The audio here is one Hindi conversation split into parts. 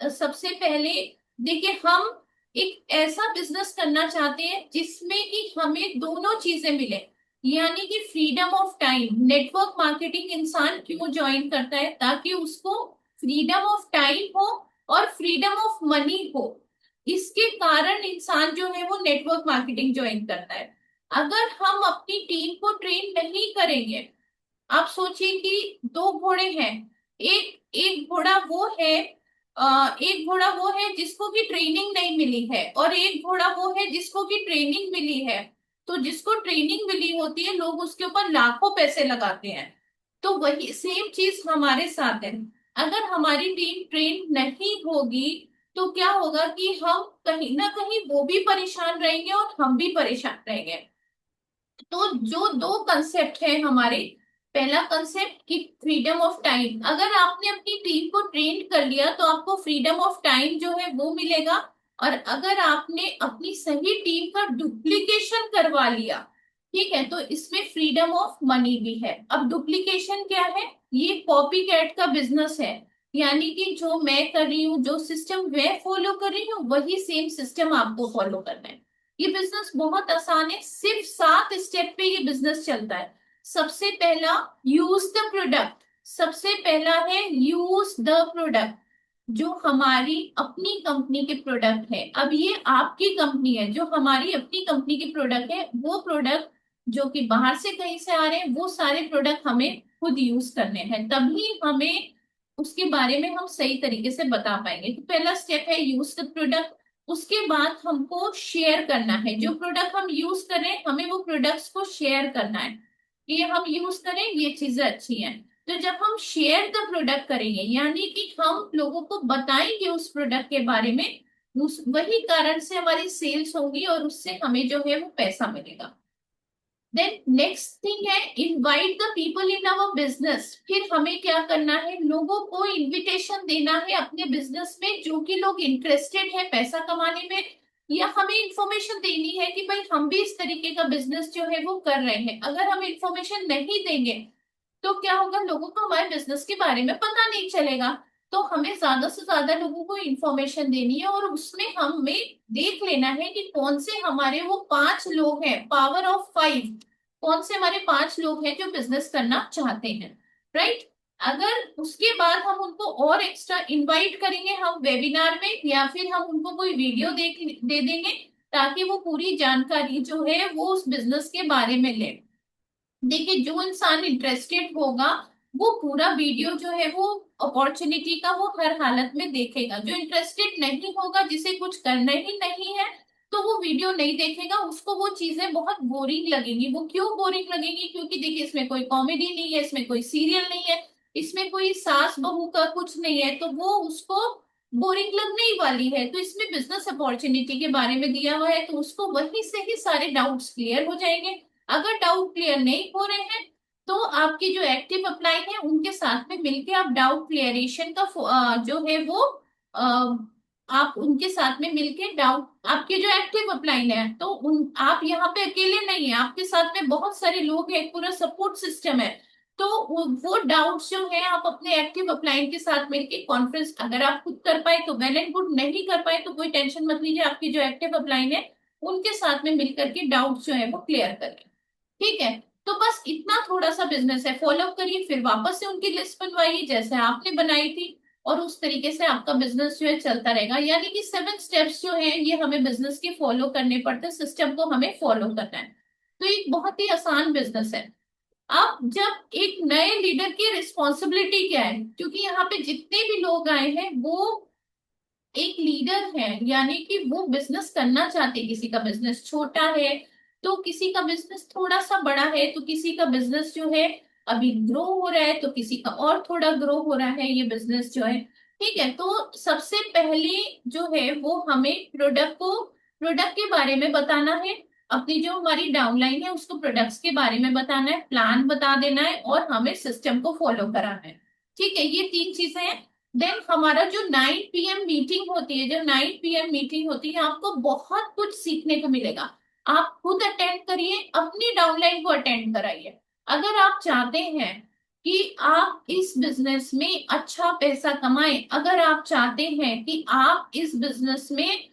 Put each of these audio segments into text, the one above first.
सबसे पहले देखिए, हम एक ऐसा बिजनेस करना चाहते हैं जिसमें कि हमें दोनों चीजें मिले, यानी कि freedom of time. Network marketing इंसान क्यों ज्वाइन करता है? ताकि उसको फ्रीडम ऑफ टाइम हो और फ्रीडम ऑफ मनी हो। इसके कारण इंसान जो है वो नेटवर्क मार्केटिंग ज्वाइन करता है। अगर हम अपनी टीम को ट्रेन नहीं करेंगे, आप सोचिए कि दो घोड़े हैं। एक एक घोड़ा वो है, एक घोड़ा वो है जिसको की ट्रेनिंग नहीं मिली है, और एक घोड़ा वो है जिसको की ट्रेनिंग मिली है। तो जिसको ट्रेनिंग मिली होती है, लोग उसके ऊपर लाखों पैसे लगाते हैं। तो वही सेम चीज हमारे साथ है। अगर हमारी टीम ट्रेन नहीं होगी तो क्या होगा कि हम कहीं ना कहीं वो भी परेशान रहेंगे और हम भी परेशान रहेंगे। तो जो दो कंसेप्ट है हमारे, पहला कंसेप्ट कि फ्रीडम ऑफ टाइम। अगर आपने अपनी टीम को ट्रेन कर लिया तो आपको फ्रीडम ऑफ टाइम जो है वो मिलेगा। और अगर आपने अपनी सही टीम का डुप्लीकेशन करवा लिया, ठीक है, तो इसमें फ्रीडम ऑफ मनी भी है। अब डुप्लीकेशन क्या है? ये कॉपी कैट का बिजनेस है। यानी कि जो मैं कर रही हूँ, जो सिस्टम मैं फॉलो कर रही हूँ, वही सेम सिस्टम आपको फॉलो करना है। ये बिजनेस बहुत आसान है, सिर्फ 7 स्टेप पे ये बिजनेस चलता है। सबसे पहला, यूज द प्रोडक्ट। सबसे पहला है यूज द प्रोडक्ट। जो हमारी अपनी कंपनी के प्रोडक्ट है, अब ये आपकी कंपनी है, जो हमारी अपनी कंपनी के प्रोडक्ट है, वो प्रोडक्ट जो कि बाहर से कहीं से आ रहे हैं, वो सारे प्रोडक्ट हमें खुद यूज करने हैं, तभी हमें उसके बारे में हम सही तरीके से बता पाएंगे। तो पहला स्टेप है यूज द प्रोडक्ट। उसके बाद हमको शेयर करना है, जो प्रोडक्ट हम यूज करें हमें वो प्रोडक्ट्स को शेयर करना है। ये हम यूज करें, ये चीजें अच्छी हैं। तो जब हम शेयर द प्रोडक्ट करेंगे, यानी कि हम लोगों को बताएंगे उस प्रोडक्ट के बारे में, उस वही कारण से हमारी सेल्स होंगी और उससे हमें जो है वो पैसा मिलेगा। देन नेक्स्ट थिंग है invite the people in our business. फिर हमें क्या करना है? लोगों को इनविटेशन देना है अपने बिजनेस में, जो कि लोग इंटरेस्टेड है पैसा कमाने में। या हमें इंफॉर्मेशन देनी है कि भाई हम भी इस तरीके का बिजनेस जो है वो कर रहे हैं। अगर हम इंफॉर्मेशन नहीं देंगे तो क्या होगा? लोगों को हमारे बिजनेस के बारे में पता नहीं चलेगा। तो हमें ज्यादा से ज्यादा लोगों को इंफॉर्मेशन देनी है, और उसमें हमें देख लेना है कि कौन से हमारे वो 5 लोग हैं, पावर ऑफ 5। कौन से हमारे 5 लोग हैं जो बिजनेस करना चाहते हैं, राइट? अगर उसके बाद हम उनको और एक्स्ट्रा इनवाइट करेंगे, हम वेबिनार में, या फिर हम उनको कोई वीडियो दे देंगे, ताकि वो पूरी जानकारी जो है वो उस बिजनेस के बारे में ले। देखिए, जो इंसान इंटरेस्टेड होगा वो पूरा वीडियो जो है वो अपॉर्चुनिटी का वो हर हालत में देखेगा। जो इंटरेस्टेड नहीं होगा, जिसे कुछ करना ही नहीं है, तो वो वीडियो नहीं देखेगा। उसको वो चीजें बहुत बोरिंग लगेंगी। वो क्यों बोरिंग लगेंगी? क्योंकि देखिए, इसमें कोई कॉमेडी नहीं है, इसमें कोई सीरियल नहीं है, इसमें कोई सास बहू का कुछ नहीं है, तो वो उसको बोरिंग लगने ही वाली है। तो इसमें बिजनेस अपॉर्चुनिटी के बारे में दिया हुआ है, तो उसको वहीं से ही सारे डाउट्स क्लियर हो जाएंगे। अगर डाउट क्लियर नहीं हो रहे हैं, तो आपके जो एक्टिव अपलाइन है उनके साथ में मिलके आप डाउट क्लियरेशन का जो है वो अ, आप उनके साथ में मिलके डाउट, आपके जो एक्टिव अपलाइन है, तो उन आप यहाँ पे अकेले नहीं है, आपके साथ में बहुत सारे लोग हैं, पूरा सपोर्ट सिस्टम है। तो वो डाउट्स जो है आप अपने एक्टिव अपलाइन के साथ मिलके कॉन्फ्रेंस, अगर आप खुद कर पाए तो वेल एंड गुड, नहीं कर पाए तो कोई टेंशन मत लीजिए, आपकी जो एक्टिव अपलाइन है उनके साथ में मिलकर के डाउट्स जो है वो क्लियर करें। ठीक है? तो बस इतना थोड़ा सा बिजनेस है, फॉलो करिए, फिर वापस से उनकी लिस्ट बनवाइए जैसे आपने बनाई थी, और उस तरीके से आपका बिजनेस जो है चलता रहेगा। यानी कि 7 स्टेप्स जो है ये हमें बिजनेस के फॉलो करने पड़ते हैं, सिस्टम को हमें फॉलो करना है। तो एक बहुत ही आसान बिजनेस है। अब जब एक नए लीडर की रिस्पॉन्सिबिलिटी क्या है, क्योंकि यहाँ पे जितने भी लोग आए हैं वो एक लीडर है, यानी कि वो बिजनेस करना चाहते हैं। किसी का बिजनेस छोटा है, तो किसी का बिजनेस थोड़ा सा बड़ा है, तो किसी का बिजनेस जो है अभी ग्रो हो रहा है, तो किसी का और थोड़ा ग्रो हो रहा है ये बिजनेस जो है। ठीक है, तो सबसे पहले जो है वो हमें प्रोडक्ट के बारे में बताना है। अपनी जो हमारी डाउनलाइन है उसको प्रोडक्ट्स के बारे में बताना है, प्लान बता देना है, और हमें सिस्टम को फॉलो कराना है। ठीक है, ये 3 चीजें हैं। देन हमारा जो 9 PM मीटिंग होती है, जब 9 PM मीटिंग होती है, आपको बहुत कुछ सीखने को मिलेगा। आप खुद अटेंड करिए, अपनी डाउनलाइन को अटेंड कराइए। अगर आप चाहते हैं कि आप इस बिजनेस में अच्छा पैसा कमाएं। अगर आप चाहते हैं कि आप इस बिजनेस में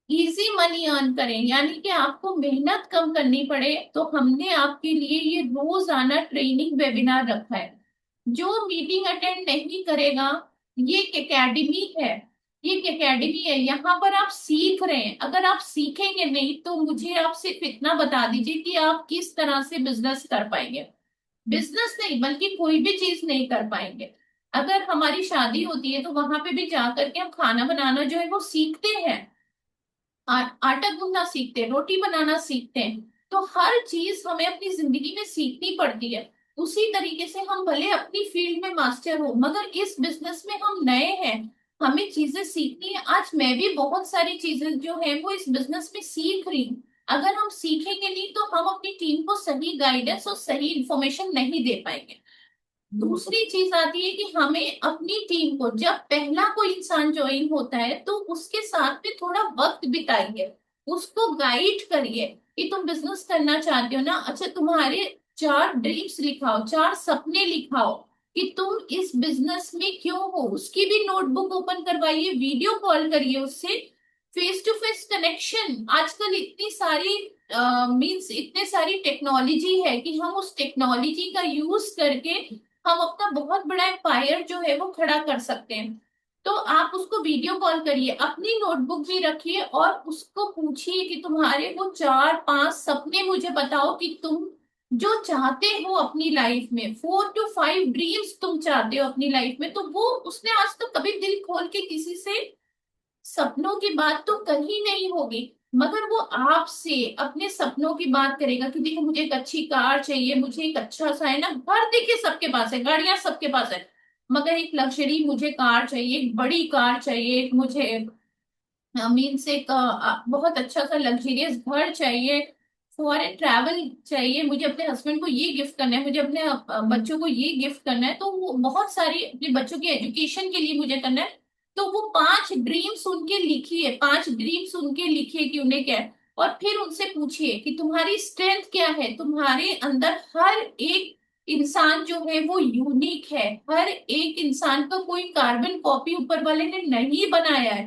इजी मनी अर्न करें, यानी कि आपको मेहनत कम करनी पड़े, तो हमने आपके लिए ये रोजाना ट्रेनिंग वेबिनार रखा है। जो मीटिंग अटेंड नहीं करेगा, ये एक एकेडमी है। ये एक एकेडमी है, यहाँ पर आप सीख रहे हैं। अगर आप सीखेंगे नहीं तो मुझे आप सिर्फ इतना बता दीजिए कि आप किस तरह से बिजनेस कर पाएंगे। बिजनेस नहीं बल्कि कोई भी चीज नहीं कर पाएंगे। अगर हमारी शादी होती है तो वहां पे भी जाकर के हम खाना बनाना जो है वो सीखते हैं, आटा गूंदना सीखते हैं, रोटी बनाना सीखते हैं। तो हर चीज हमें अपनी जिंदगी में सीखनी पड़ती है। उसी तरीके से हम भले अपनी फील्ड में मास्टर हो, मगर इस बिजनेस में हम नए हैं, हमें चीजें सीखनी है। आज मैं भी बहुत सारी चीजें जो है वो इस बिजनेस में सीख रही हूँ। अगर हम सीखेंगे नहीं तो हम अपनी टीम को सही गाइडेंस और सही इंफॉर्मेशन नहीं दे पाएंगे। दूसरी चीज आती है कि हमें अपनी टीम को, जब पहला कोई इंसान ज्वाइन होता है तो उसके साथ में थोड़ा वक्त बिताइए, उसको गाइड करिए कि तुम बिजनेस करना चाहते हो ना, अच्छा तुम्हारे 4 ड्रीम्स लिखाओ, 4 सपने लिखाओ कि तुम इस बिजनेस में क्यों हो। उसकी भी नोटबुक ओपन करवाइए, वीडियो कॉल करिए उससे, फेस टू फेस कनेक्शन। आजकल इतनी सारी मीन्स इतने सारी टेक्नोलॉजी है कि हम उस टेक्नोलॉजी का यूज करके हम अपना बहुत बड़ा एम्पायर जो है वो खड़ा कर सकते हैं। तो आप उसको वीडियो कॉल करिए, अपनी नोटबुक भी रखिए और उसको पूछिए कि तुम्हारे वो 4 5 सपने मुझे बताओ कि तुम जो चाहते हो अपनी लाइफ में, 4 to 5 ड्रीम्स तुम चाहते हो अपनी लाइफ में। तो वो उसने आज तक कभी दिल खोल के किसी से सपनों की बात तो कहीं नहीं होगी, मगर वो आपसे अपने सपनों की बात करेगा कि देखो मुझे एक अच्छी कार चाहिए, मुझे एक अच्छा सा, है ना, घर देखिए सबके पास है, गाड़ियां सबके पास है, मगर एक लग्जरी मुझे कार चाहिए, एक बड़ी कार चाहिए, एक मुझे मीन्स एक बहुत अच्छा सा लग्जरियस घर चाहिए, फॉरेन ट्रैवल चाहिए, मुझे अपने हस्बैंड को ये गिफ्ट करना है, मुझे अपने बच्चों को ये गिफ्ट करना है, तो वो बहुत सारी अपने बच्चों की एजुकेशन के लिए मुझे करना है। तो वो 5 ड्रीम्स उनके लिखिए, 5 ड्रीम्स उनके लिखिए कि उन्हें क्या है, और फिर उनसे पूछिए कि तुम्हारी स्ट्रेंथ क्या है। तुम्हारे अंदर हर एक इंसान जो है वो यूनिक है, हर एक इंसान का कोई कार्बन कॉपी ऊपर वाले ने नहीं बनाया है।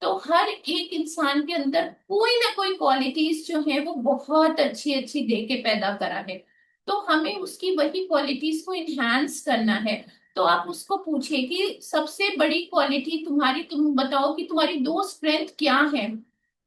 तो हर एक इंसान के अंदर कोई ना कोई क्वालिटीज जो है वो बहुत अच्छी अच्छी दे के पैदा करा है। तो हमें उसकी वही क्वालिटीज को इनहेंस करना है। तो आप उसको पूछे कि सबसे बड़ी क्वालिटी तुम्हारी, तुम बताओ कि तुम्हारी 2 स्ट्रेंथ क्या है।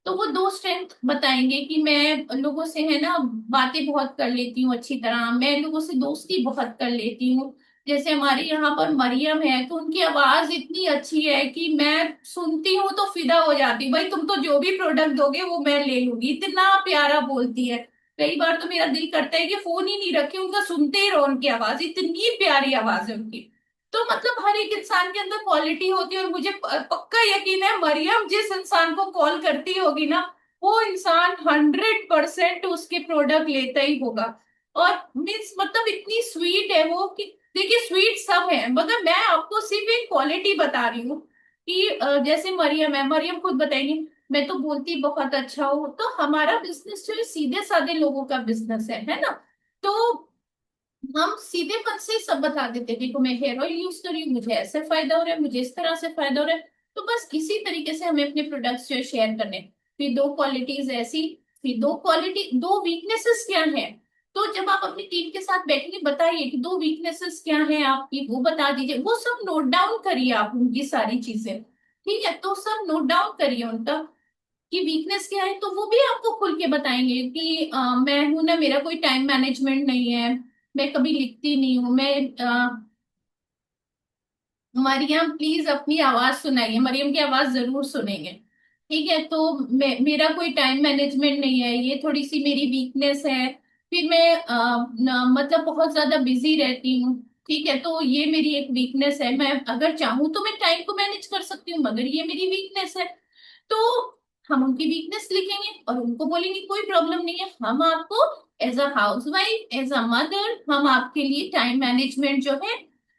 तो वो 2 स्ट्रेंथ बताएंगे कि मैं लोगों से, है ना, बातें बहुत कर लेती हूँ अच्छी तरह, मैं लोगों से दोस्ती बहुत कर लेती हूँ। जैसे हमारे यहाँ पर मरियम है तो उनकी आवाज इतनी अच्छी है कि मैं सुनती हूँ तो फिदा हो जाती हूँ, भाई तुम तो जो भी प्रोडक्ट दोगे वो मैं ले लूंगी, इतना प्यारा बोलती है। कई बार तो मेरा दिल करता है कि फोन ही नहीं रखे, उनका सुनते ही रहो, उनकी आवाज इतनी प्यारी आवाज है उनकी। तो मतलब हर एक इंसान के अंदर क्वालिटी होती है, और मुझे पक्का यकीन है मरियम जिस इंसान को कॉल करती होगी ना, वो इंसान 100% उसके प्रोडक्ट लेता ही होगा। और मीन्स मतलब इतनी स्वीट है वो कि देखिए स्वीट सब है, मगर मैं आपको सिर्फ एक क्वालिटी बता रही हूँ कि जैसे मरियम है, मरियम खुद बताएंगी मैं तो बोलती बहुत अच्छा हूँ। तो हमारा बिजनेस जो है सीधे साधे लोगों का बिजनेस है ना। तो हम सीधेपन से सब बता देते हैं, देखो मैं हेयर ऑयल यूज कर रही हूँ, मुझे ऐसे फायदा हो रहा है, मुझे इस तरह से फायदा हो रहा है। तो बस इसी तरीके से हमें अपने प्रोडक्ट्स जो शेयर करने हैं। फिर 2 क्वालिटीज ऐसी, फिर 2 क्वालिटी, 2 वीकनेसेस क्या है। तो जब आप अपनी टीम के साथ बैठेंगे बताइए कि 2 वीकनेसेस क्या है आपकी, वो बता दीजिए, वो सब नोट डाउन करिए आप उनकी सारी चीजें। ठीक है, तो सब नोट डाउन करिए उनका कि वीकनेस क्या है, तो वो भी आपको खुल के बताएंगे कि मैं हूं ना, मेरा कोई टाइम मैनेजमेंट नहीं है, मैं कभी लिखती नहीं हूँ, मैं मरियम प्लीज अपनी आवाज सुनाइए, मरियम की आवाज जरूर सुनेंगे। ठीक है, तो मेरा कोई टाइम मैनेजमेंट नहीं है, ये थोड़ी सी मेरी वीकनेस है। फिर मैं मतलब बहुत ज्यादा बिजी रहती हूँ। ठीक है, तो ये मेरी एक वीकनेस है, मैं अगर चाहूँ तो मैं टाइम को मैनेज कर सकती हूँ, मगर ये मेरी वीकनेस है। तो हम उनकी वीकनेस लिखेंगे और उनको बोलेंगे कोई प्रॉब्लम नहीं है, हम आपको as a housewife, as a mother, हम आपके लिए टाइम मैनेजमेंट जो है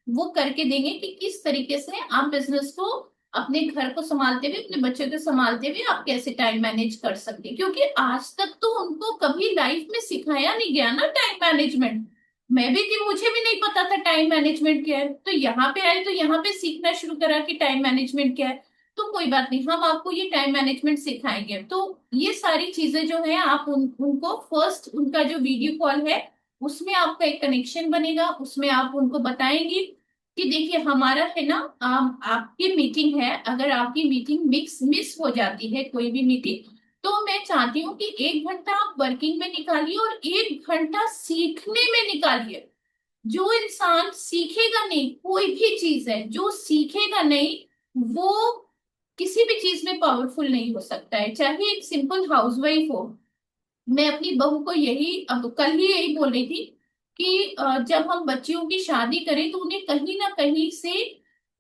वो करके देंगे कि किस तरीके से आप बिजनेस को, अपने घर को संभालते हुए, अपने बच्चों को संभालते हुए आप कैसे टाइम मैनेज कर सकते हैं। क्योंकि आज तक तो उनको कभी लाइफ में सिखाया नहीं गया ना टाइम मैनेजमेंट। मैं भी थी, मुझे भी नहीं पता था टाइम मैनेजमेंट क्या है, तो यहाँ पे आए तो यहाँ पे सीखना शुरू करा कि टाइम मैनेजमेंट क्या है। तो कोई बात नहीं, हम आपको ये टाइम मैनेजमेंट सिखाएंगे। तो ये सारी चीजें जो है आप उनको फर्स्ट, उनका जो वीडियो कॉल है उसमें आपका एक कनेक्शन बनेगा, उसमें आप उनको बताएंगे कि देखिए हमारा है ना, आपकी मीटिंग है, अगर आपकी मीटिंग मिस हो जाती है कोई भी मीटिंग, तो मैं चाहती हूँ कि 1 घंटा आप वर्किंग में निकालिए और 1 घंटा सीखने में निकालिए। जो इंसान सीखेगा नहीं, कोई भी चीज है जो सीखेगा नहीं, वो किसी भी चीज में पावरफुल नहीं हो सकता है, चाहे एक सिंपल हाउसवाइफ हो। मैं अपनी बहू को यही, अब कल ही यही बोल रही थी कि जब हम बच्चियों की शादी करें तो उन्हें कहीं ना कहीं से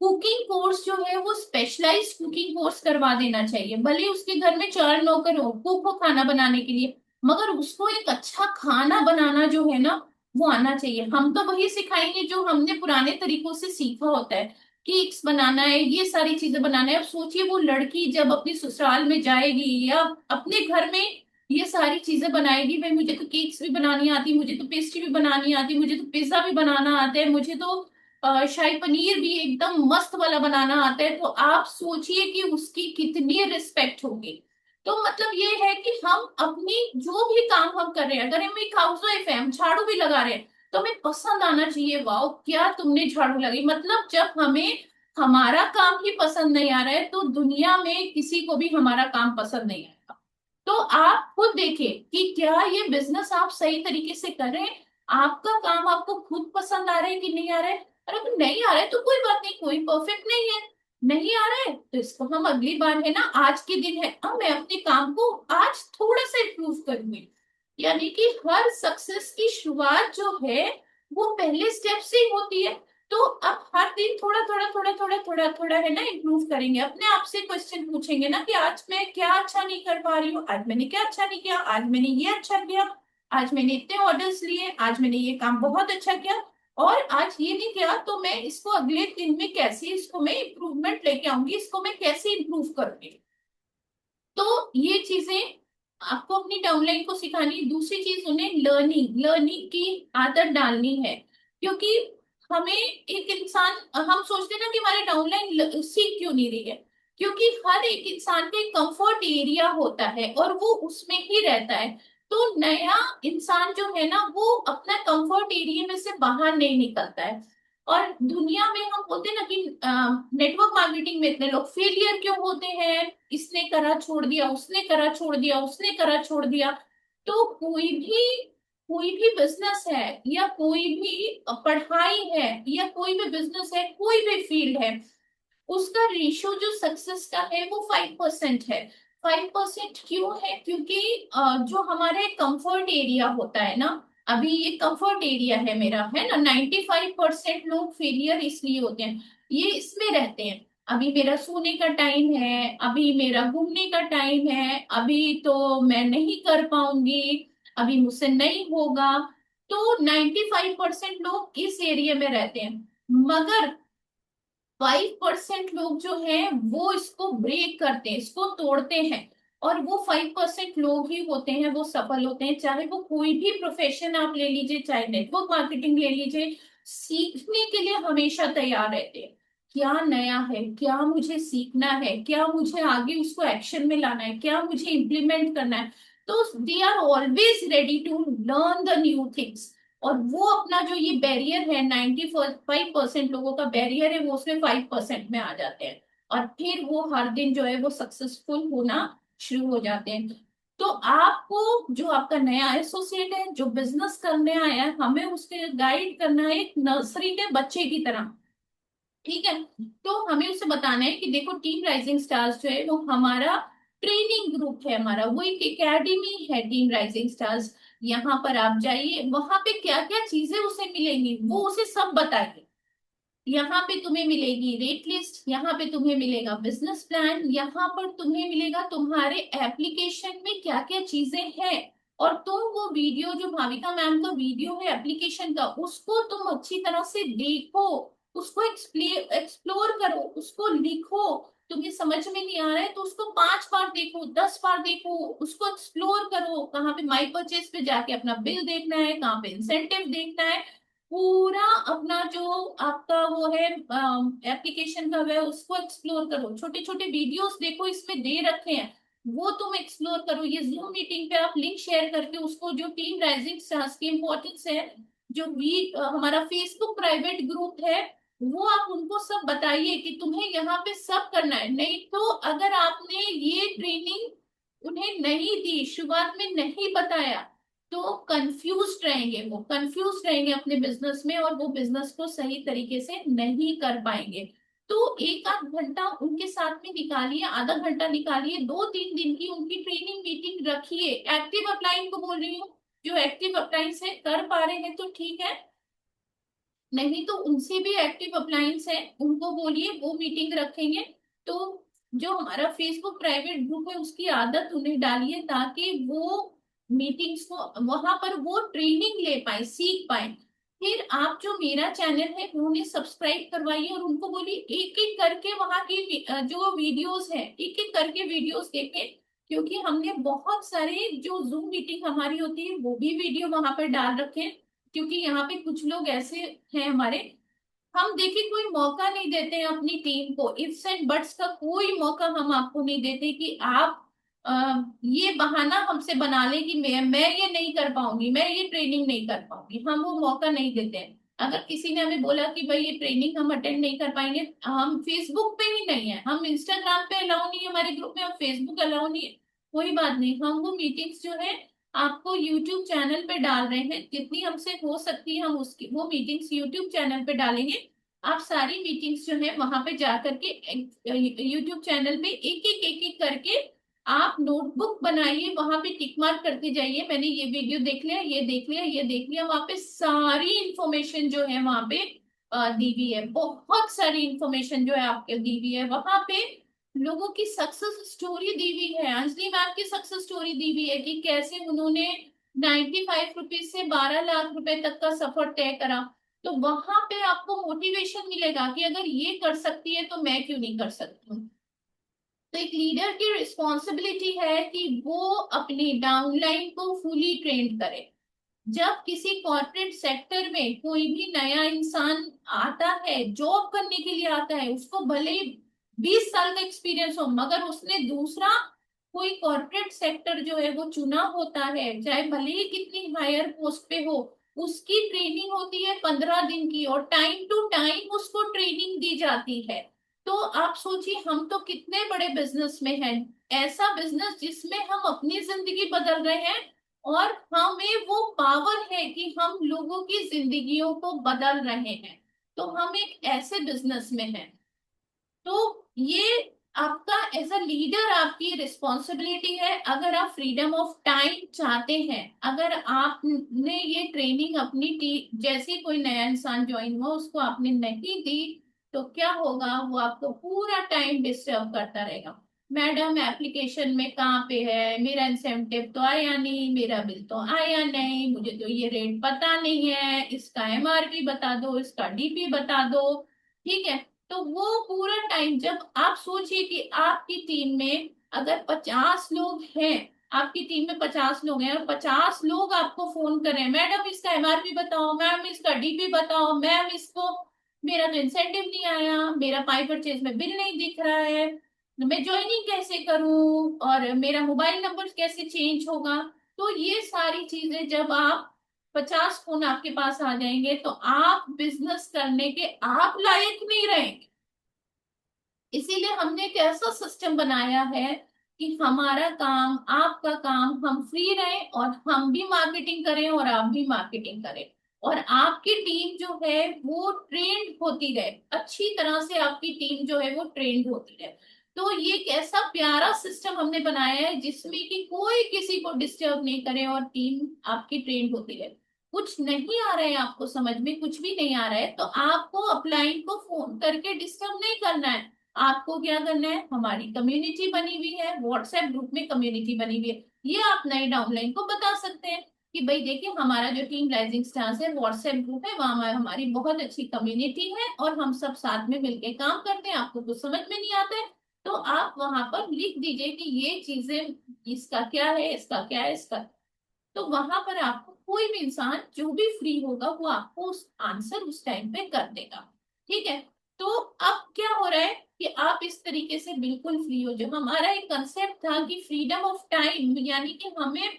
कुकिंग कोर्स जो है वो स्पेशलाइज्ड कुकिंग कोर्स करवा देना चाहिए। भले ही उसके घर में 4 नौकर हो, कुक हो खाना बनाने के लिए, मगर उसको एक अच्छा खाना बनाना जो है ना वो आना चाहिए। हम तो वही सिखाएंगे जो हमने पुराने तरीकों से सीखा होता है, केक्स बनाना है, ये सारी चीजें बनाना है। अब सोचिए वो लड़की जब अपनी ससुराल में जाएगी या अपने घर में ये सारी चीजें बनाएगी, भाई मुझे तो केक्स भी बनानी आती, मुझे तो पेस्ट्री भी बनानी आती, मुझे तो पिज्जा भी बनाना आता है, मुझे तो शाही पनीर भी एकदम मस्त वाला बनाना आता है, तो आप सोचिए कि उसकी कितनी रिस्पेक्ट होगी। तो मतलब ये है कि हम अपनी जो भी काम हम कर रहे हैं, अगर हम एक हाउस वाइफ है, हम झाड़ू भी लगा रहे हैं, तो हमें पसंद आना चाहिए, वाओ क्या तुमने झाड़ू लगाई। मतलब जब हमें हमारा काम ही पसंद नहीं आ रहा है तो दुनिया में किसी को भी हमारा काम पसंद नहीं आएगा। तो आप खुद देखिए कि क्या ये बिजनेस आप सही तरीके से कर रहे हैं, आपका काम आपको खुद पसंद आ रहा है कि नहीं आ रहा है। और अगर नहीं आ रहा है तो कोई बात नहीं, कोई परफेक्ट नहीं है, नहीं आ रहा है तो इसको हम अगली बार है ना, आज के दिन है, मैं अपने काम को आज थोड़ा सा इम्प्रूव करूंगी। यानी कि हर सक्सेस की शुरुआत जो है वो पहले स्टेप से ही होती है। तो अब हर दिन थोड़ा थोड़ा थोड़ा थोड़ा थोड़ा थोड़ा है ना इम्प्रूव करेंगे, अपने आप से क्वेश्चन पूछेंगे ना कि आज मैं क्या अच्छा नहीं कर पा रही हूँ, आज मैंने क्या अच्छा नहीं किया, आज मैंने ये अच्छा किया, आज मैंने इतने ऑर्डर्स लिए, आज मैंने ये काम बहुत अच्छा किया, और आज ये नहीं किया तो मैं इसको अगले दिन में कैसे, इसको मैं इम्प्रूवमेंट लेके आऊंगी, इसको मैं कैसे इम्प्रूव करूंगी। तो ये चीजें आपको अपनी डाउनलाइन को सिखानी है। दूसरी चीज उन्हें लर्निंग लर्निंग की आदत डालनी है, क्योंकि हमें एक इंसान, हम सोचते हैं ना कि हमारे डाउनलाइन सीख क्यों नहीं रही है, क्योंकि हर एक इंसान का एक कंफर्ट एरिया होता है और वो उसमें ही रहता है। तो नया इंसान जो है ना वो अपना कंफर्ट एरिया में से बाहर नहीं निकलता है। और दुनिया में हम बोलते हैं ना कि नेटवर्क मार्केटिंग में इतने लोग फेलियर क्यों होते हैं, इसने करा छोड़ दिया, उसने करा छोड़ दिया, उसने करा छोड़ दिया। तो कोई भी बिजनेस है या कोई भी पढ़ाई है या कोई भी बिजनेस है, कोई भी फील्ड है, उसका रेशियो जो सक्सेस का है वो 5% है। 5% क्यों है, क्योंकि जो हमारे कंफर्ट एरिया होता है ना, अभी ये कंफर्ट एरिया है मेरा, है ना, 95% लोग फेलियर इसलिए होते हैं, ये इसमें रहते हैं। अभी मेरा सोने का टाइम है, अभी मेरा घूमने का टाइम है, अभी तो मैं नहीं कर पाऊंगी, अभी मुझसे नहीं होगा। तो 95% लोग इस एरिया में रहते हैं, मगर 5% लोग जो हैं वो इसको ब्रेक करते हैं, इसको तोड़ते हैं। और वो 5% लोग ही होते हैं वो सफल होते हैं, चाहे वो कोई भी प्रोफेशन आप ले लीजिए, चाहे नेटवर्क मार्केटिंग ले लीजिए, सीखने के लिए हमेशा तैयार रहते हैं। क्या नया है, क्या मुझे सीखना है, क्या मुझे आगे उसको एक्शन में लाना है, क्या मुझे इम्प्लीमेंट करना है। तो they are always ready to learn the new things. और वो अपना जो ये बैरियर है, 95% लोगों का बैरियर है, वो उसमें 5% में आ जाते हैं, और फिर वो हर दिन जो है वो सक्सेसफुल होना शुरू हो जाते हैं। तो आपको, जो आपका नया एसोसिएट है जो बिजनेस करने आया है, हमें उसके गाइड करना है एक नर्सरी के बच्चे की तरह, ठीक है। तो हमें उसे बताना है कि देखो टीम राइजिंग स्टार्स जो है वो हमारा ट्रेनिंग ग्रुप है, हमारा वो एक एकेडमी है टीम राइजिंग स्टार्स। यहाँ पर आप जाइए, वहां पे क्या क्या चीजें उसे मिलेंगी वो उसे सब बताइए। यहाँ पे तुम्हें मिलेगी रेट लिस्ट, यहाँ पे तुम्हें मिलेगा बिजनेस प्लान, यहाँ पर तुम्हें मिलेगा तुम्हारे एप्लीकेशन में क्या क्या चीजें हैं। और तुम वो वीडियो जो भाविका मैम का वीडियो है एप्लीकेशन का, उसको तुम अच्छी तरह से देखो, उसको एक्सप्लोर करो, उसको लिखो। तुम्हें समझ में नहीं आ रहा है तो उसको 5 बार देखो, 10 बार देखो, उसको एक्सप्लोर करो। कहाँ पे माई परचेज पे जाके अपना बिल देखना है, कहाँ पे इंसेंटिव देखना है, पूरा अपना जो आपका वो है एप्लीकेशन का है उसको एक्सप्लोर करो। छोटे छोटे वीडियोस देखो, इसमें दे रखे हैं, वो तुम एक्सप्लोर करो। ये जूम मीटिंग पे आप लिंक शेयर करके उसको, जो टीम राइजिंग स्टार्स की इम्पोर्टेंस है, जो हमारा फेसबुक प्राइवेट ग्रुप है, वो आप उनको सब बताइए कि तुम्हें यहाँ पे सब करना है। नहीं तो अगर आपने ये ट्रेनिंग उन्हें नहीं दी, शुरुआत में नहीं बताया, तो कंफ्यूज रहेंगे, वो कंफ्यूज रहेंगे अपने बिजनेस में और वो बिजनेस को सही तरीके से नहीं कर पाएंगे। तो एक आध घंटा उनके साथ में निकालिए, आधा घंटा निकालिए, 2-3 दिन की उनकी ट्रेनिंग मीटिंग रखिए। एक्टिव अपलाइन को बोल रही हूँ, जो एक्टिव अपलाइन से कर पा रहे हैं तो ठीक है, नहीं तो उनसे भी एक्टिव अप्लायंस है उनको बोलिए वो मीटिंग रखेंगे। तो जो हमारा फेसबुक प्राइवेट ग्रुप है उसकी आदत उन्हें डालिए, ताकि वो मीटिंग्स को वहां पर वो ट्रेनिंग ले पाए, सीख पाए। फिर आप जो मेरा चैनल है उन्हें सब्सक्राइब करवाइए और उनको बोलिए एक एक करके वहां की जो वीडियोस है, एक एक करके वीडियोस देखें। क्योंकि हमने बहुत सारे जो जूम मीटिंग हमारी होती है वो भी वीडियो वहां पर डाल रखे हैं। क्योंकि यहाँ पे कुछ लोग ऐसे हैं हमारे, हम देखिए कोई मौका नहीं देते हैं अपनी टीम को, इफ्स एंड बट्स का कोई मौका हम आपको नहीं देते कि आप ये बहाना हमसे बना ले कि मैं ये नहीं कर पाऊंगी, मैं ये ट्रेनिंग नहीं कर पाऊंगी, हम वो मौका नहीं देते हैं। अगर किसी ने हमें बोला कि भाई ये ट्रेनिंग हम अटेंड नहीं कर पाएंगे, हम फेसबुक पे ही नहीं है, हम इंस्टाग्राम पे अलाउ नहीं है हमारे ग्रुप में, हम फेसबुक अलाउ नहीं है, कोई बात नहीं, हम वो मीटिंग्स जो है आपको यूट्यूब चैनल पे डाल रहे हैं। जितनी हमसे हो सकती है हम उसकी वो मीटिंग्स यूट्यूब चैनल पे डालेंगे। आप सारी मीटिंग्स जो है वहां पे जा करके यूट्यूब चैनल पे एक एक करके आप नोटबुक बनाइए, वहां पे टिक मार्क करते जाइए, मैंने ये वीडियो देख लिया, ये देख लिया, ये देख लिया। वहां पे सारी इंफॉर्मेशन जो है वहां पे दी हुई है, बहुत सारी इंफॉर्मेशन जो है आपके दी हुई है वहां पे। लोगों की सक्सेस स्टोरी दी हुई है, अंजलि मैम की सक्सेस स्टोरी दी हुई है कि कैसे उन्होंने 95 रुपीज से 12 लाख रुपए तक का सफर तय करा। तो वहां पे आपको मोटिवेशन मिलेगा कि अगर ये कर सकती है तो मैं क्यों नहीं कर सकती हूँ। तो एक लीडर की रिस्पॉन्सिबिलिटी है कि वो अपनी डाउनलाइन को फुली ट्रेंड करे। जब किसी कॉर्पोरेट सेक्टर में कोई भी नया इंसान आता है, जॉब करने के लिए आता है, उसको भले 20 साल का एक्सपीरियंस हो, मगर उसने दूसरा कोई कॉर्पोरेट सेक्टर जो है वो चुना होता है, चाहे भले ही कितनी हायर पोस्ट पे हो, उसकी ट्रेनिंग होती है 15 दिन की और टाइम टू टाइम उसको ट्रेनिंग दी जाती है। तो आप सोचिए हम तो कितने बड़े बिजनेस में हैं, ऐसा बिजनेस जिसमें हम अपनी जिंदगी बदल रहे हैं और हमें वो पावर है कि हम लोगों की जिंदगियों को बदल रहे हैं। तो हम एक ऐसे बिजनेस में हैं। तो ये आपका एज अ लीडर आपकी रिस्पॉन्सिबिलिटी है। अगर आप फ्रीडम ऑफ टाइम चाहते हैं, अगर आपने ये ट्रेनिंग अपनी जैसे ही कोई नया इंसान ज्वाइन हुआ उसको आपने नहीं दी, तो क्या होगा, वो आपको पूरा टाइम डिस्टर्ब करता रहेगा। मैडम एप्लीकेशन में कहाँ पे है, मेरा इंसेंटिव तो आया नहीं, मेरा बिल तो आया नहीं, मुझे तो ये रेट पता नहीं है, इसका एमआरपी बता दो, इसका डीपी बता दो। ठीक है, तो वो पूरा टाइम जब आप सोचिए कि आपकी टीम में अगर 50 लोग हैं, आपकी टीम में 50 लोग हैं और 50 लोग आपको फोन कर रहे हैं, मैडम इसका एमआरपी बताओ, मैम इसका डीपी बताओ, मैम इसको, मेरा तो इंसेंटिव नहीं आया, मेरा पाई परचेज में बिल नहीं दिख रहा है, मैं ज्वाइनिंग कैसे करूं और मेरा मोबाइल नंबर कैसे चेंज होगा। तो ये सारी चीजें जब आप 50 फोन आपके पास आ जाएंगे तो आप बिजनेस करने के आप लायक नहीं रहेंगे। इसीलिए हमने एक ऐसा सिस्टम बनाया है कि हमारा काम, आपका काम, हम फ्री रहें और हम भी मार्केटिंग करें और आप भी मार्केटिंग करें और आपकी टीम जो है वो ट्रेंड होती रहे, अच्छी तरह से आपकी टीम जो है वो ट्रेंड होती रहे। तो ये एक ऐसा प्यारा सिस्टम हमने बनाया है जिसमें कि कोई किसी को डिस्टर्ब नहीं करे और टीम आपकी ट्रेंड होती रहे। कुछ नहीं आ रहा है आपको समझ में, कुछ भी नहीं आ रहा है, तो आपको अपलाइन को फोन करके डिस्टर्ब नहीं करना है। आपको क्या करना है, हमारी कम्युनिटी बनी हुई है, व्हाट्सएप ग्रुप में कम्युनिटी बनी हुई है, ये आप नए डाउनलाइन को बता सकते हैं कि भाई देखिए हमारा जो टीम राइजिंग स्टार्स है व्हाट्सएप ग्रुप है, वहाँ हमारी बहुत अच्छी कम्युनिटी है और हम सब साथ में मिलके काम करते हैं, आपको कुछ समझ में नहीं आता है तो आप वहां पर लिख दीजिए कि ये चीजें, इसका क्या है, इसका क्या है, इसका। तो वहां पर आपको कोई भी इंसान जो भी फ्री होगा वो आपको उस आंसर उस टाइम पे कर देगा। ठीक है। तो अब क्या हो रहा है कि आप इस तरीके से बिल्कुल फ्री हो। जो हमारा एक कंसेप्ट था कि फ्रीडम ऑफ टाइम, यानी कि हमें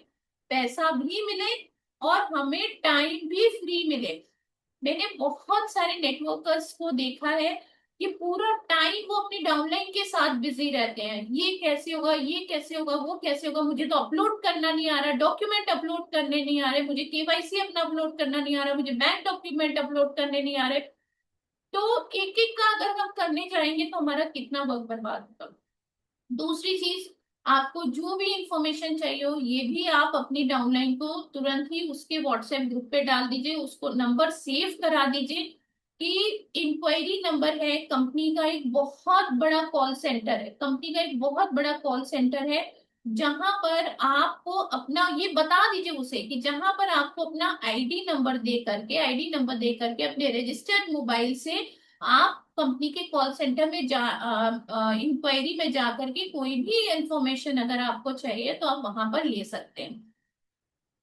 पैसा भी मिले और हमें टाइम भी फ्री मिले। मैंने बहुत सारे नेटवर्कर्स को देखा है कि पूरा टाइम वो अपनी डाउनलाइन के साथ बिजी रहते हैं, ये कैसे होगा, ये कैसे होगा, वो कैसे होगा, मुझे तो अपलोड करना नहीं आ रहा, डॉक्यूमेंट अपलोड करने नहीं आ रहे, मुझे केवाईसी अपना अपलोड करना नहीं आ रहा, मुझे बैंक डॉक्यूमेंट अपलोड करने नहीं आ रहे। तो एक एक का अगर हम करने जाएंगे तो हमारा कितना वक्त बर्बाद होगा। दूसरी चीज, आपको जो भी इंफॉर्मेशन चाहिए हो ये भी आप अपनी डाउनलाइन को तुरंत ही उसके व्हाट्सएप ग्रुप पे डाल दीजिए, उसको नंबर सेव करा दीजिए कि इंक्वायरी नंबर है कंपनी का, एक बहुत बड़ा कॉल सेंटर है, कंपनी का एक बहुत बड़ा कॉल सेंटर है, जहां पर आपको अपना ये बता दीजिए उसे कि जहां पर आपको अपना आईडी नंबर दे करके अपने रजिस्टर्ड मोबाइल से आप कंपनी के कॉल सेंटर में जा इंक्वायरी में जा करके कोई भी इंफॉर्मेशन अगर आपको चाहिए तो आप वहां पर ले सकते हैं।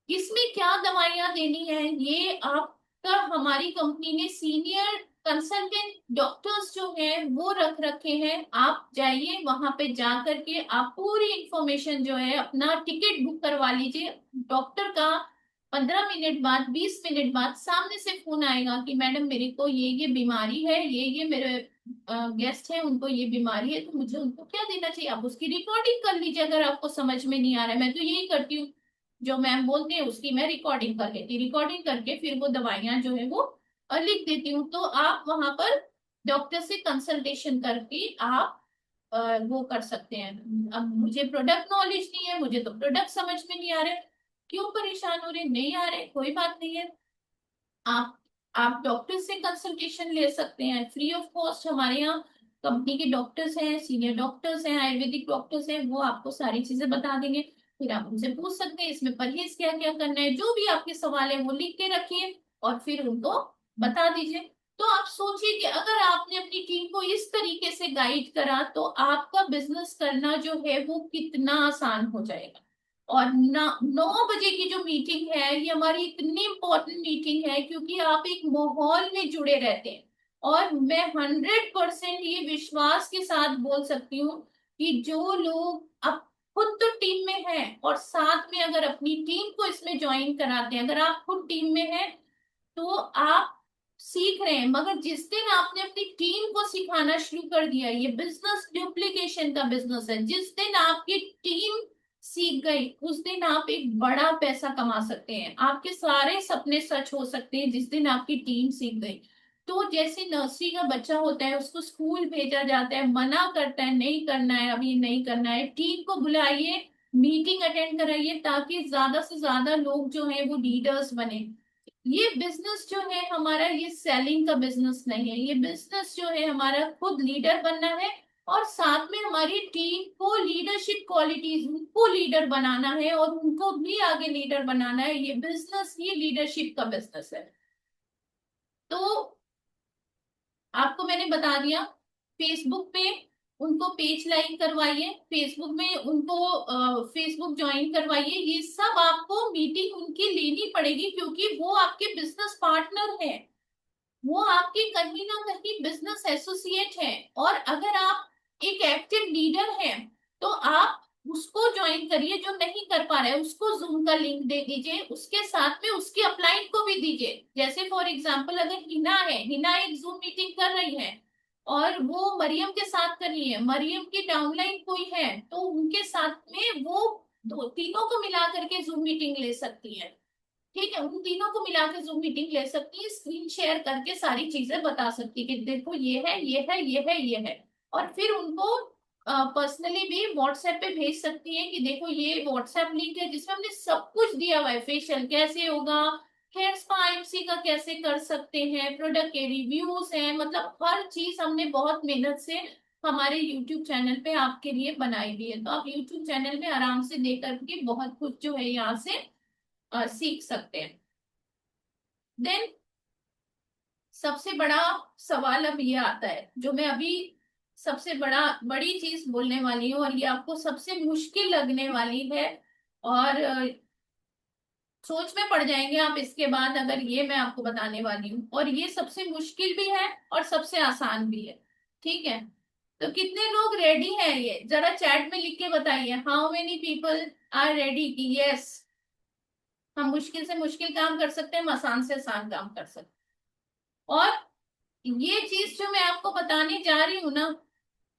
किसमें क्या दवाइयां देनी है ये आपका, हमारी कंपनी ने सीनियर कंसल्टेंट डॉक्टर्स जो हैं वो रख रखे हैं। आप जाइए वहां पे जा करके आप पूरी इंफॉर्मेशन जो है अपना टिकट बुक करवा लीजिए। डॉक्टर का 15 मिनट बाद 20 मिनट बाद सामने से फोन आएगा कि मैडम मेरे को ये बीमारी है, ये मेरे गेस्ट हैं उनको ये बीमारी है, तो मुझे उनको क्या देना चाहिए, आप उसकी रिकॉर्डिंग कर लीजिए अगर आपको समझ में नहीं आ रहा है। मैं तो यही करती हूँ, जो मैम बोलते हैं उसकी मैं रिकॉर्डिंग कर लेती, रिकॉर्डिंग करके फिर वो दवाइयां जो है वो लिख देती हूँ। तो आप वहां पर डॉक्टर से कंसल्टेशन करके आप वो कर सकते हैं। अब मुझे प्रोडक्ट नॉलेज नहीं है, मुझे तो प्रोडक्ट समझ में नहीं आ रहे, क्यों परेशान हो रहे, नहीं आ रहे, कोई बात नहीं है, आप आप डॉक्टर से कंसल्टेशन ले सकते हैं फ्री ऑफ कॉस्ट। हमारे यहाँ कंपनी के डॉक्टर्स हैं, सीनियर डॉक्टर्स हैं, आयुर्वेदिक डॉक्टर्स हैं, वो आपको सारी चीजें बता देंगे। फिर आप उनसे पूछ सकते हैं इसमें परहेज क्या क्या करना है, जो भी आपके सवाल है वो लिख के रखिए और फिर उनको बता दीजिए। तो आप सोचिए कि अगर आपने अपनी टीम को इस तरीके से गाइड करा तो आपका बिजनेस करना जो है वो कितना आसान हो जाएगा। और 9 बजे की जो मीटिंग है ये हमारी इतनी इंपॉर्टेंट मीटिंग है क्योंकि आप एक माहौल में जुड़े रहते हैं। और मैं 100% ये विश्वास के साथ बोल सकती हूँ कि जो लोग अब खुद तो टीम में है और साथ में अगर अपनी टीम को इसमें ज्वाइन कराते हैं, अगर आप खुद टीम में हैं तो आप सीख रहे हैं, मगर जिस दिन आपने अपनी टीम को सिखाना शुरू कर दिया, ये बिजनेस डुप्लीकेशन का बिजनेस है, जिस दिन आपकी टीम सीख गई उस दिन आप एक बड़ा पैसा कमा सकते हैं, आपके सारे सपने सच हो सकते हैं जिस दिन आपकी टीम सीख गई। तो जैसे नर्सरी का बच्चा होता है उसको स्कूल भेजा जाता है, मना करता है नहीं करना है, अभी नहीं करना है, टीम को बुलाइए, मीटिंग अटेंड कराइए ताकि ज्यादा से ज्यादा लोग जो है वो लीडर्स बने। ये बिजनेस जो है हमारा ये सेलिंग का बिजनेस नहीं है, ये बिजनेस जो है हमारा खुद लीडर बनना है और साथ में हमारी टीम को लीडरशिप क्वालिटीज, उनको लीडर बनाना है और उनको भी आगे लीडर बनाना है। ये बिजनेस ये लीडरशिप का बिजनेस है। तो आपको मैंने बता दिया, फेसबुक पे उनको पेज लाइक करवाइए, फेसबुक में उनको फेसबुक ज्वाइन करवाइए, ये सब आपको मीटिंग उनकी लेनी पड़ेगी क्योंकि वो आपके बिजनेस पार्टनर है, वो आपके कहीं ना कहीं बिजनेस एसोसिएट है। और अगर आप एक एक्टिव लीडर हैं तो आप उसको ज्वाइन करिए, जो नहीं कर पा रहा है उसको जूम का लिंक दे दीजिए, उसके साथ में उसके अपलाइन को भी दीजिए। जैसे फॉर एग्जांपल अगर हिना है, हिना एक जूम मीटिंग कर रही है और वो मरियम के साथ कर रही है, मरियम की डाउनलाइन कोई है तो उनके साथ में वो दो तीनों को मिला करके जूम मीटिंग ले सकती है। ठीक है, उन तीनों को मिला के जूम मीटिंग ले सकती है, स्क्रीन शेयर करके सारी चीजें बता सकती है कि देखो ये है, ये है, ये है, ये है। और फिर उनको पर्सनली भी व्हाट्सएप पे भेज सकती है कि देखो ये व्हाट्सएप लिंक है जिसमें हमने सब कुछ दिया हुआ है, फेशियल कैसे होगा, हेयर स्पा एमसी का कैसे कर सकते हैं, प्रोडक्ट के रिव्यूज हैं, मतलब हर चीज हमने बहुत मेहनत से हमारे यूट्यूब चैनल पे आपके लिए बनाई हुई है। तो आप यूट्यूब चैनल में आराम से देख करके बहुत कुछ जो है यहाँ से सीख सकते हैं। देन सबसे बड़ा सवाल अब ये आता है, जो मैं अभी सबसे बड़ी चीज बोलने वाली हूँ, और ये आपको सबसे मुश्किल लगने वाली है, और सोच में पड़ जाएंगे आप इसके बाद अगर ये मैं आपको बताने वाली हूँ, और ये सबसे मुश्किल भी है और सबसे आसान भी है। ठीक है, तो कितने लोग रेडी हैं, ये जरा चैट में लिख के बताइए, how many people are ready कि यस, हम मुश्किल से मुश्किल काम कर सकते हैं, हम आसान से आसान काम कर सकते हैं। और ये चीज जो मैं आपको बताने जा रही हूँ ना,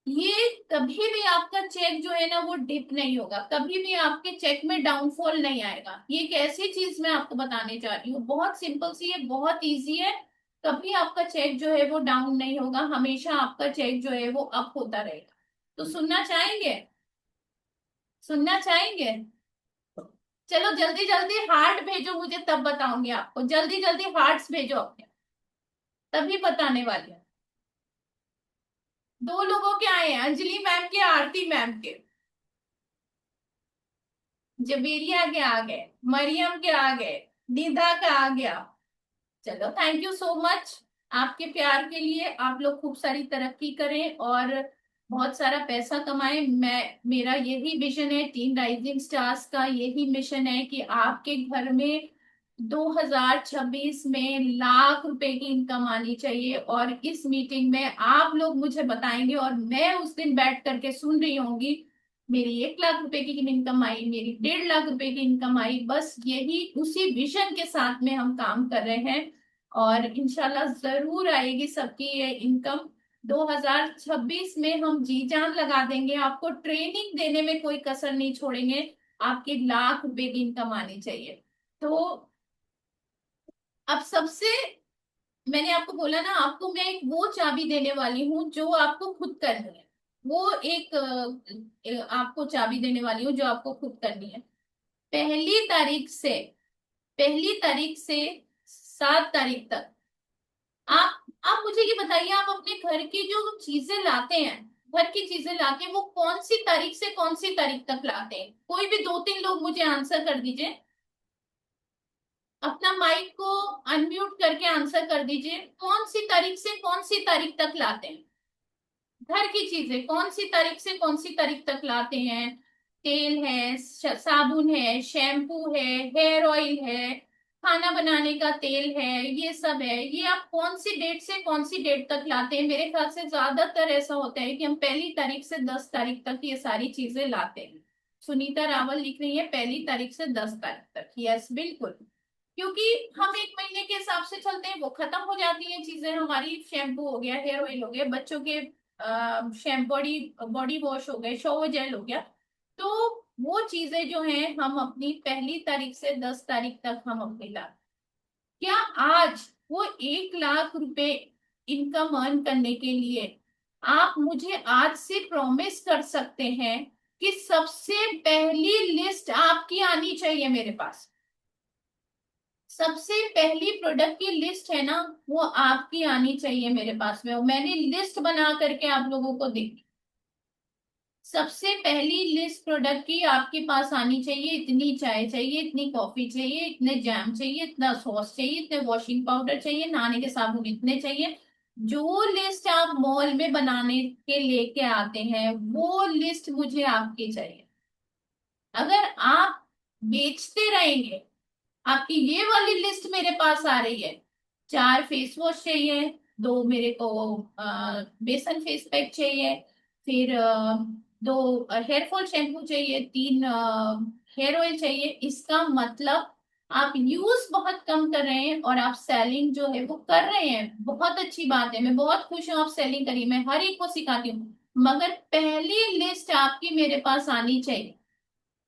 ये कभी भी आपका चेक जो है ना वो डिप नहीं होगा, कभी भी आपके चेक में डाउनफॉल नहीं आएगा। ये एक ऐसी चीज मैं आपको बताने जा रही हूँ, बहुत सिंपल सी है, बहुत इजी है। कभी आपका चेक जो है वो डाउन नहीं होगा, हमेशा आपका चेक जो है वो अप होता रहेगा। तो सुनना चाहेंगे? सुनना चाहेंगे? चलो जल्दी जल्दी हार्ट भेजो मुझे, तब बताऊंगी आपको, जल्दी जल्दी हार्ट्स भेजो अपने, तभी बताने वाले हैं। दो लोगों के आए हैं, अंजलि मैम के, आरती मैम के। जबेरिया के आ गए, मरियम के आ गए, निधा का आ गया। चलो थैंक यू सो मच आपके प्यार के लिए। आप लोग खूब सारी तरक्की करें और बहुत सारा पैसा कमाएं। मेरा यही विजन है, टीम राइजिंग स्टार्स का यही मिशन है कि आपके घर में 2026 में लाख रुपए की इनकम आनी चाहिए। और इस मीटिंग में आप लोग मुझे बताएंगे और मैं उस दिन बैठ करके सुन रही होंगी, मेरी 1 लाख रुपए की इनकम आई, मेरी 1.5 लाख रुपए की इनकम आई। बस यही उसी विजन के साथ में हम काम कर रहे हैं, और इंशाल्लाह जरूर आएगी सबकी ये इनकम। 2026 में हम जी जान लगा देंगे, आपको ट्रेनिंग देने में कोई कसर नहीं छोड़ेंगे। आपकी लाख रुपए की इनकम आनी चाहिए। तो अब सबसे, मैंने आपको बोला ना, आपको मैं एक वो चाबी देने वाली हूँ जो आपको खुद करनी है। वो एक आपको चाबी देने वाली हूँ जो आपको खुद करनी है। पहली तारीख से पहली तारीख से 7 तारीख तक आप मुझे ये बताइए, आप अपने घर की जो चीजें लाते हैं, घर की चीजें लाके वो कौन सी तारीख से कौन सी तारीख तक लाते हैं? कोई भी 2-3 लोग मुझे आंसर कर दीजिए, अपना माइक को अनम्यूट करके आंसर कर दीजिए, कौन सी तारीख से कौन सी तारीख तक लाते हैं? घर की चीजें कौन सी तारीख से कौन सी तारीख तक लाते हैं? तेल है, साबुन है, शैम्पू है, हेयर ऑयल है, खाना बनाने का तेल है, ये सब है। ये आप कौन सी डेट से कौन सी डेट तक लाते हैं? मेरे ख्याल से ज्यादातर ऐसा होता है कि हम पहली तारीख से 10 तारीख तक ये सारी चीजें लाते हैं। सुनीता रावल लिख रही है पहली तारीख से 10 तारीख तक, यस बिल्कुल। क्योंकि हम एक महीने के हिसाब से चलते हैं, वो खत्म हो जाती है चीजें हमारी। शैम्पू हो गया, हेयर ऑयल हो गया, बच्चों के शैम्पू, बॉडी बॉडी वॉश हो गए, शॉवर जेल हो गया। तो वो चीजें जो हैं हम अपनी पहली तारीख से 10 तारीख तक हम अपनी ला, क्या आज वो 1 लाख रुपए इनकम अर्न करने के लिए आप मुझे आज से प्रॉमिस कर सकते हैं कि सबसे पहली लिस्ट आपकी आनी चाहिए मेरे पास? सबसे पहली प्रोडक्ट की लिस्ट है ना, वो आपकी आनी चाहिए मेरे पास में। मैंने लिस्ट बना करके आप लोगों को दी। सबसे पहली लिस्ट प्रोडक्ट की आपके पास आनी चाहिए। इतनी चाय चाहिए, इतनी कॉफी चाहिए, इतने जैम चाहिए, इतना सॉस चाहिए, इतने वॉशिंग पाउडर चाहिए, नहाने के साबुन इतने चाहिए। जो लिस्ट आप मॉल में बनाने के लेके आते हैं वो लिस्ट मुझे आपकी चाहिए। अगर आप बेचते रहेंगे, आपकी ये वाली लिस्ट मेरे पास आ रही है, 4 फेस वॉश चाहिए, 2 मेरे को बेसन फेस पैक चाहिए, फिर 2 हेयर फॉल शैम्पू चाहिए, 3 हेयर ऑयल चाहिए, इसका मतलब आप यूज बहुत कम कर रहे हैं और आप सेलिंग जो है वो कर रहे हैं। बहुत अच्छी बात है, मैं बहुत खुश हूँ आप सेलिंग करिए, मैं हर एक को सिखाती हूँ। मगर पहली लिस्ट आपकी मेरे पास आनी चाहिए।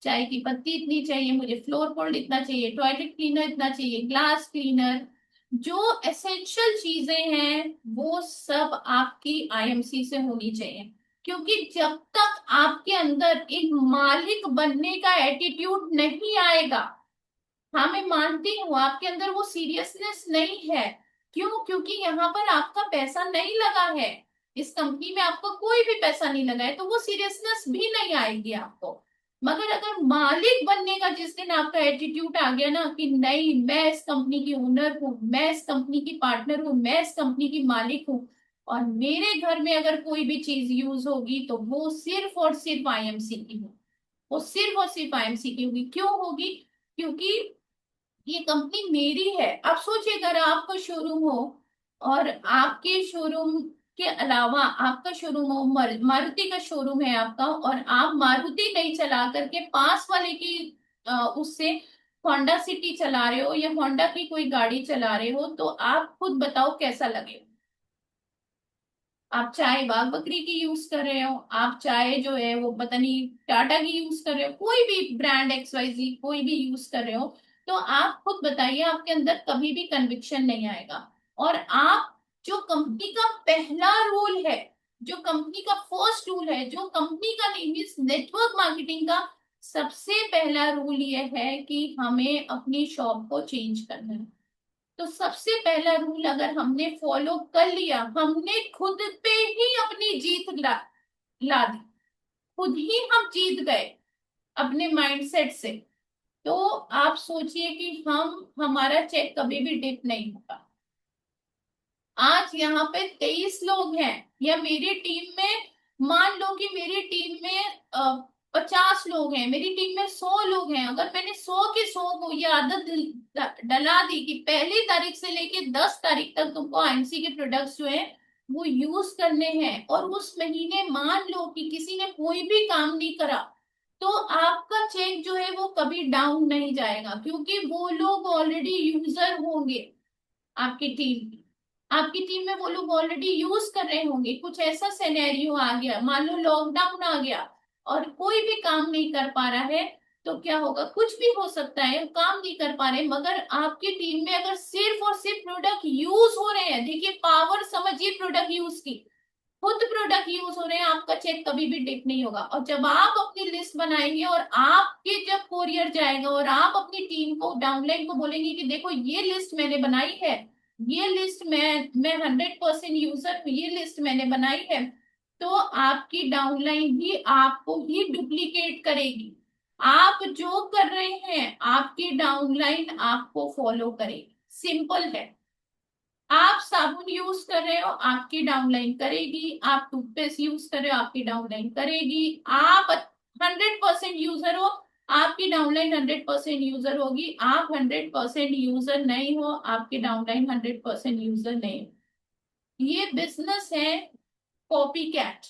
चाय की पत्ती इतनी चाहिए मुझे, फ्लोर बोल्ड इतना चाहिए, टॉयलेट क्लीनर इतना चाहिए, ग्लास क्लीनर, जो एसेंशियल चीजें हैं वो सब आपकी आईएमसी से होनी चाहिए। क्योंकि जब तक आपके अंदर एक मालिक बनने का एटीट्यूड नहीं आएगा, हाँ मैं मानती हूँ आपके अंदर वो सीरियसनेस नहीं है। क्यों? क्योंकि यहाँ पर आपका पैसा नहीं लगा है, इस कंपनी में आपका कोई भी पैसा नहीं लगा है, तो वो सीरियसनेस भी नहीं आएगी आपको। मगर अगर मालिक बनने का जिस दिन आपका एटीट्यूड आ गया ना कि नहीं, मैं इस कंपनी की ओनर हूँ, मैं इस कंपनी की पार्टनर हूँ, मैं इस कंपनी की मालिक हूँ, और मेरे घर में अगर कोई भी चीज यूज होगी तो वो सिर्फ और सिर्फ आईएमसी की हो, वो सिर्फ और सिर्फ आईएमसी की होगी। क्यों होगी? क्योंकि ये कंपनी मेरी है। अब सोचिए, अगर आपका शोरूम हो और आपके शोरूम के अलावा आपका शोरूम हो, मारुति का शोरूम है आपका, और आप मारुति नहीं चला करके पास वाले की उससे होंडा सिटी चला रहे हो या होंडा की कोई गाड़ी चला रहे हो, तो आप खुद बताओ कैसा लगेगा। आप चाहे बाग बकरी की यूज कर रहे हो, आप चाहे जो है वो पता नहीं टाटा की यूज कर रहे हो, कोई भी ब्रांड XYZ कोई भी यूज कर रहे हो, तो आप खुद बताइए, आपके अंदर कभी भी कन्विक्शन नहीं आएगा। और आप, जो कंपनी का पहला रूल है, जो कंपनी का फर्स्ट रूल है, जो कंपनी का नहीं मीन्स नेटवर्क मार्केटिंग का सबसे पहला रूल ये है कि हमें अपनी शॉप को चेंज करना है। तो सबसे पहला रूल अगर हमने फॉलो कर लिया, हमने खुद पे ही अपनी जीत ला दी, खुद ही हम जीत गए अपने माइंडसेट से। तो आप सोचिए कि हम, हमारा चेक कभी भी डिप नहीं होगा। आज यहाँ पे 23 लोग हैं, या मेरी टीम में, मान लो कि मेरी टीम में 50 लोग हैं, मेरी टीम में 100 लोग हैं, अगर मैंने 100 के 100 को ये आदत डला दी कि पहली तारीख से लेके 10 तारीख तक तुमको आईएमसी के प्रोडक्ट्स जो है वो यूज करने हैं, और उस महीने मान लो कि किसी ने कोई भी काम नहीं करा, तो आपका चेक जो है वो कभी डाउन नहीं जाएगा, क्योंकि वो लोग ऑलरेडी यूजर होंगे आपकी टीम की। आपकी टीम में वो लोग ऑलरेडी यूज कर रहे होंगे। कुछ ऐसा सिनेरियो आ गया, मान लो लॉकडाउन आ गया और कोई भी काम नहीं कर पा रहा है, तो क्या होगा? कुछ भी हो सकता है, काम नहीं कर पा रहे, मगर आपकी टीम में अगर सिर्फ और सिर्फ प्रोडक्ट यूज हो रहे हैं, देखिए पावर समझिए प्रोडक्ट यूज की, खुद प्रोडक्ट यूज हो रहे हैं, आपका चेक कभी भी डिप नहीं होगा। और जब आप अपनी लिस्ट बनाएंगे और आपके जब कोरियर जाएगा और आप अपनी टीम को, डाउनलाइन को बोलेंगे कि देखो ये लिस्ट मैंने बनाई है, ये लिस्ट मैं 100% यूजर, ये लिस्ट मैंने बनाई है, तो आपकी डाउनलाइन भी आपको ही डुप्लीकेट करेगी। आप जो कर रहे हैं आपकी डाउनलाइन आपको फॉलो करेगी। सिंपल है। आप साबुन यूज कर रहे हो, आपकी डाउनलाइन करेगी। आप टूथपेस्ट यूज कर रहे हो, आपकी डाउनलाइन करेगी। आप 100% यूजर हो, आपकी डाउनलाइन 100% यूजर होगी। आप 100% यूजर नहीं हो, आपकी डाउनलाइन 100% यूजर नहीं हो। ये बिजनेस है कॉपी कैट,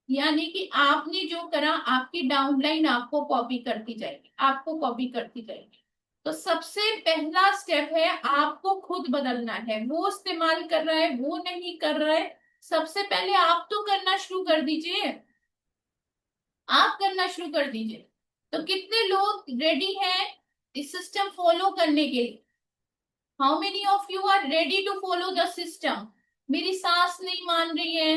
यानी कि आपने जो करा आपकी डाउनलाइन आपको कॉपी करती जाएगी, आपको कॉपी करती जाएगी। तो सबसे पहला स्टेप है आपको खुद बदलना है। वो इस्तेमाल कर रहा है, वो नहीं कर रहा है, सबसे पहले आप तो करना शुरू कर दीजिए। आप करना शुरू कर दीजिए। तो कितने लोग रेडी हैं इस सिस्टम फॉलो करने के लिए? How many of you are ready to follow the system? मेरी सास नहीं मान रही है,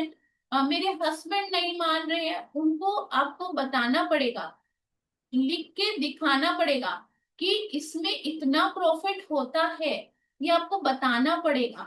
मेरे हस्बैंड नहीं मान रहे हैं, उनको आपको बताना पड़ेगा, लिख के दिखाना पड़ेगा कि इसमें इतना प्रॉफिट होता है, ये आपको बताना पड़ेगा।